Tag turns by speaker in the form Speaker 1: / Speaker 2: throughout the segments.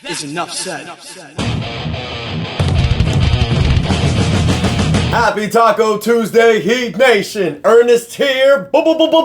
Speaker 1: is enough said.
Speaker 2: Happy Taco Tuesday, Heat Nation. Ernest here,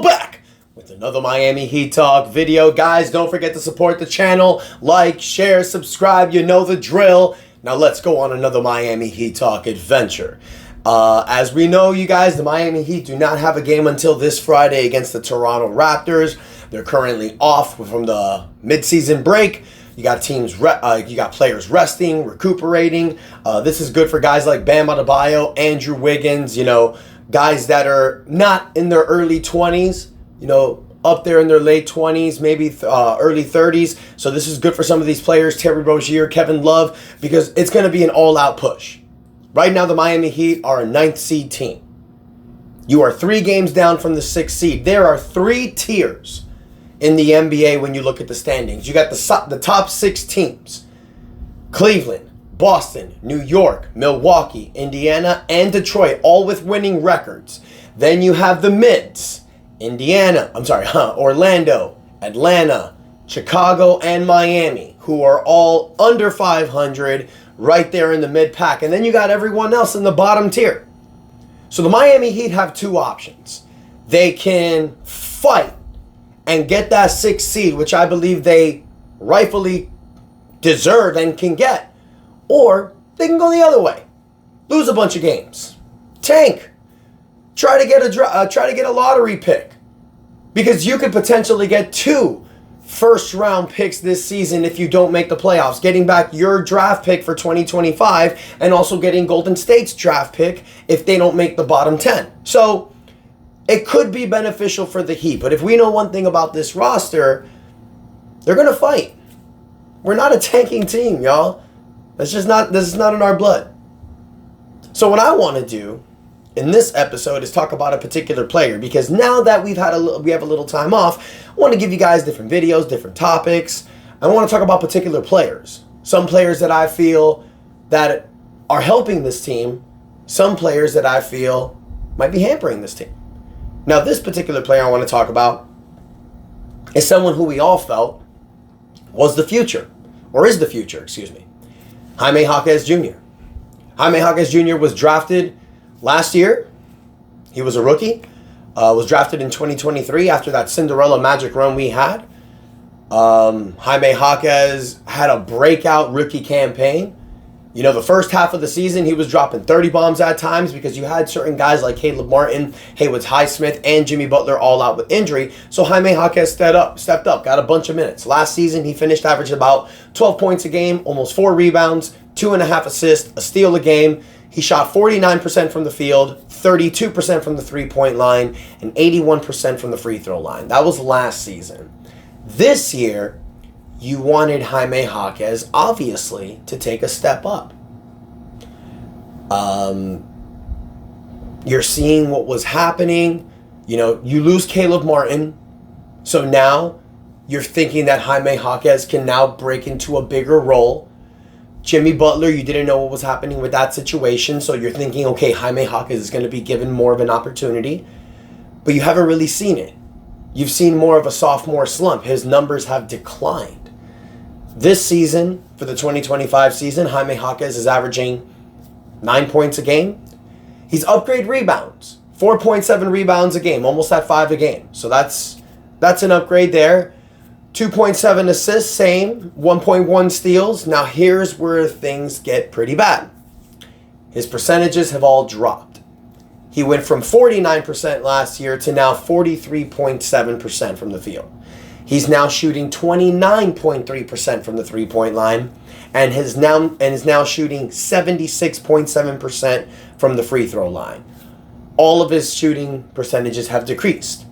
Speaker 2: back with another Miami Heat Talk video. Guys, don't forget to support the channel. Like, share, subscribe, you know the drill. Now let's go on another Miami Heat Talk adventure. As we know, you guys, the Miami Heat do not have a game until this Friday against the Toronto Raptors. They're currently off from the midseason break. You got you got players resting, recuperating. This is good for guys like Bam Adebayo, Andrew Wiggins, guys that are not in their early 20s, up there in their late 20s, maybe early 30s. So this is good for some of these players, Terry Rozier, Kevin Love, because it's going to be an all-out push. Right now, the Miami Heat are a 9th seed team. You are 3 games down from the 6th seed. There are 3 tiers in the NBA when you look at the standings. You got the top 6 teams: Cleveland, Boston, New York, Milwaukee, Indiana, and Detroit, all with winning records. Then you have the mids: Orlando, Atlanta, Chicago, and Miami, who are all under 500, right there in the mid pack. And then you got everyone else in the bottom tier. So the Miami Heat have 2 options. They can fight and get that 6th seed, which I believe they rightfully deserve and can get. Or they can go the other way. Lose a bunch of games. Tank. Try to get a lottery pick. Because you could potentially get 2 first-round picks this season if you don't make the playoffs. Getting back your draft pick for 2025 and also getting Golden State's draft pick if they don't make the bottom 10. So it could be beneficial for the Heat, but if we know one thing about this roster, they're going to fight. We're not a tanking team, y'all. This is not in our blood. So what I want to do in this episode is talk about a particular player, because now that we have a little time off, I want to give you guys different videos, different topics. I want to talk about particular players. Some players that I feel that are helping this team, some players that I feel might be hampering this team. Now, this particular player I want to talk about is someone who we all felt was the future, or is the future, Jaime Jaquez Jr. Jaime Jaquez Jr. was drafted last year. He was a rookie. Was drafted in 2023 after that Cinderella magic run we had. Jaime Jaquez had a breakout rookie campaign. The first half of the season, he was dropping 30 bombs at times because you had certain guys like Caleb Martin, Haywood Highsmith, and Jimmy Butler all out with injury. So Jaime Jaquez stepped up, got a bunch of minutes. Last season, he finished averaging about 12 points a game, almost 4 rebounds, 2.5 assists, a steal a game. He shot 49% from the field, 32% from the three-point line, and 81% from the free throw line. That was last season. This year, you wanted Jaime Jaquez, obviously, to take a step up. You're seeing what was happening. You lose Caleb Martin. So now you're thinking that Jaime Jaquez can now break into a bigger role. Jimmy Butler, you didn't know what was happening with that situation. So you're thinking, okay, Jaime Jaquez is going to be given more of an opportunity. But you haven't really seen it. You've seen more of a sophomore slump. His numbers have declined. This season, for the 2025 season, Jaime Jaquez is averaging 9 points a game. He's upgrade rebounds, 4.7 rebounds a game, almost at 5 a game. So that's an upgrade there. 2.7 assists, same. 1.1 steals. Now here's where things get pretty bad. His percentages have all dropped. He went from 49% last year to now 43.7% from the field. He's now shooting 29.3% from the three-point line and is now shooting 76.7% from the free throw line. All of his shooting percentages have decreased.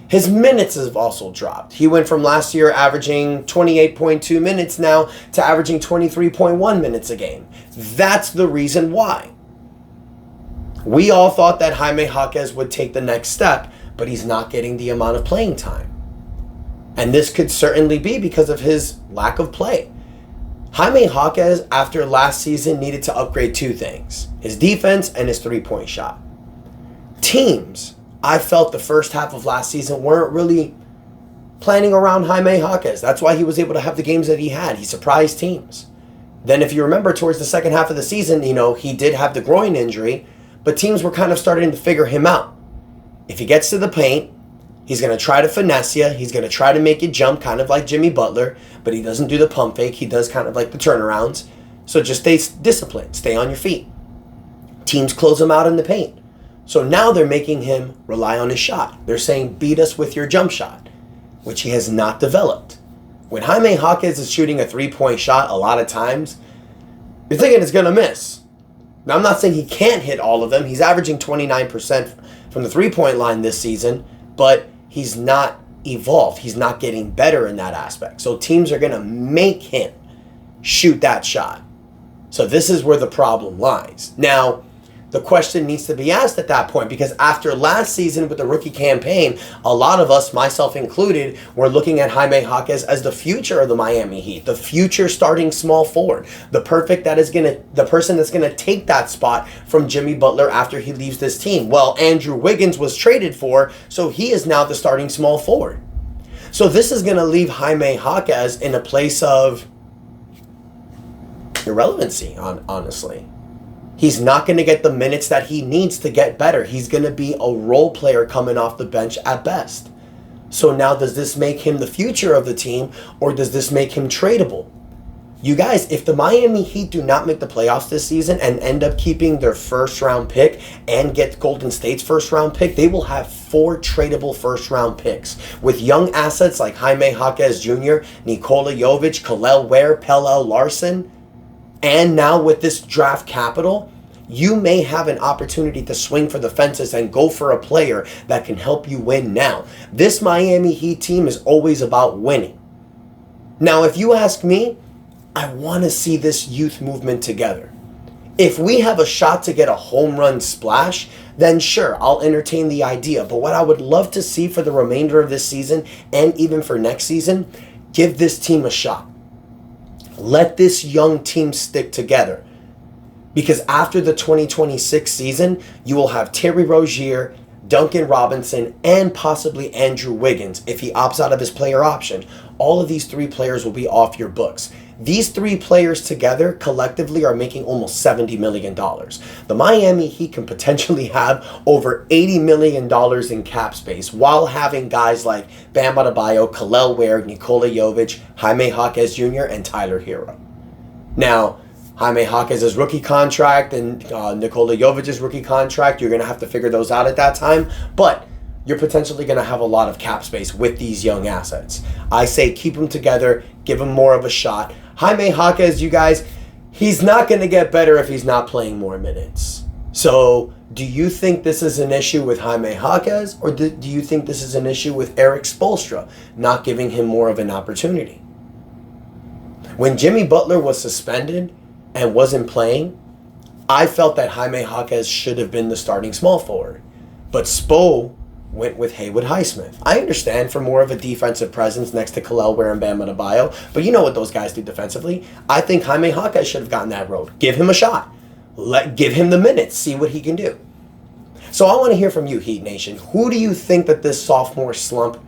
Speaker 2: His minutes have also dropped. He went from last year averaging 28.2 minutes now to averaging 23.1 minutes a game. That's the reason why. We all thought that Jaime Jaquez would take the next step, but he's not getting the amount of playing time. And this could certainly be because of his lack of play. Jaime Jaquez, after last season, needed to upgrade 2 things: his defense and his three-point shot. Teams, I felt the first half of last season weren't really planning around Jaime Jaquez. That's why he was able to have the games that he had. He surprised teams. Then if you remember towards the second half of the season, he did have the groin injury, but teams were kind of starting to figure him out. If he gets to the paint, he's going to try to finesse you. He's going to try to make you jump, kind of like Jimmy Butler, but he doesn't do the pump fake. He does kind of like the turnarounds. So just stay disciplined. Stay on your feet. Teams close him out in the paint. So now they're making him rely on his shot. They're saying, beat us with your jump shot, which he has not developed. When Jaime Jaquez is shooting a three-point shot, a lot of times, you're thinking it's going to miss. Now, I'm not saying he can't hit all of them. He's averaging 29% from the three-point line this season, but he's not evolved. He's not getting better in that aspect. So teams are going to make him shoot that shot. So this is where the problem lies. Now, the question needs to be asked at that point, because after last season with the rookie campaign, a lot of us, myself included, were looking at Jaime Jaquez as the future of the Miami Heat, the future starting small forward, the person that's gonna take that spot from Jimmy Butler after he leaves this team. Well, Andrew Wiggins was traded for, so he is now the starting small forward. So this is gonna leave Jaime Jaquez in a place of irrelevancy, honestly. He's not going to get the minutes that he needs to get better. He's going to be a role player coming off the bench at best. So now, does this make him the future of the team, or does this make him tradable? You guys, if the Miami Heat do not make the playoffs this season and end up keeping their first-round pick and get Golden State's first-round pick, they will have 4 tradable first-round picks with young assets like Jaime Jaquez Jr., Nikola Jovic, Kel'el Ware, Pelle Larson. And now with this draft capital, you may have an opportunity to swing for the fences and go for a player that can help you win now. This Miami Heat team is always about winning. Now, if you ask me, I want to see this youth movement together. If we have a shot to get a home run splash, then sure, I'll entertain the idea. But what I would love to see for the remainder of this season and even for next season, give this team a shot. Let this young team stick together. Because after the 2026 season, you will have Terry Rozier, Duncan Robinson, and possibly Andrew Wiggins if he opts out of his player option. All of these 3 players will be off your books. These 3 players together collectively are making almost $70 million. The Miami Heat can potentially have over $80 million in cap space while having guys like Bam Adebayo, Kel'el Ware, Nikola Jovic, Jaime Jaquez Jr., and Tyler Hero. Now, Jaime Jaquez's rookie contract and Nikola Jovic's rookie contract, you're going to have to figure those out at that time. But you're potentially going to have a lot of cap space with these young assets. I say keep them together, give them more of a shot. Jaime Jaquez, you guys, he's not going to get better if he's not playing more minutes. So do you think this is an issue with Jaime Jaquez, or do you think this is an issue with Erik Spoelstra not giving him more of an opportunity? When Jimmy Butler was suspended and wasn't playing, I felt that Jaime Jaquez should have been the starting small forward. But Spo went with Haywood Highsmith. I understand for more of a defensive presence next to Kel'el Ware and Bam Adebayo, but you know what those guys do defensively. I think Jaime Jaquez should have gotten that road. Give him a shot. Give him the minutes. See what he can do. So I want to hear from you, Heat Nation. Who do you think that this sophomore slump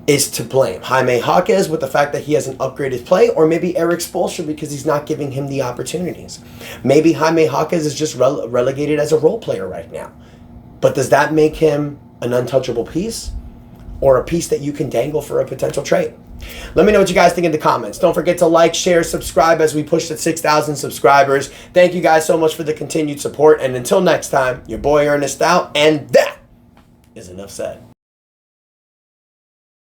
Speaker 2: is to blame? Jaime Jaquez with the fact that he hasn't upgraded play, or maybe Erik Spoelstra because he's not giving him the opportunities? Maybe Jaime Jaquez is just relegated as a role player right now. But does that make him an untouchable piece, or a piece that you can dangle for a potential trade? Let me know what you guys think in the comments. Don't forget to like, share, subscribe as we push to 6,000 subscribers. Thank you guys so much for the continued support. And until next time, your boy Ernest out, and that is enough said.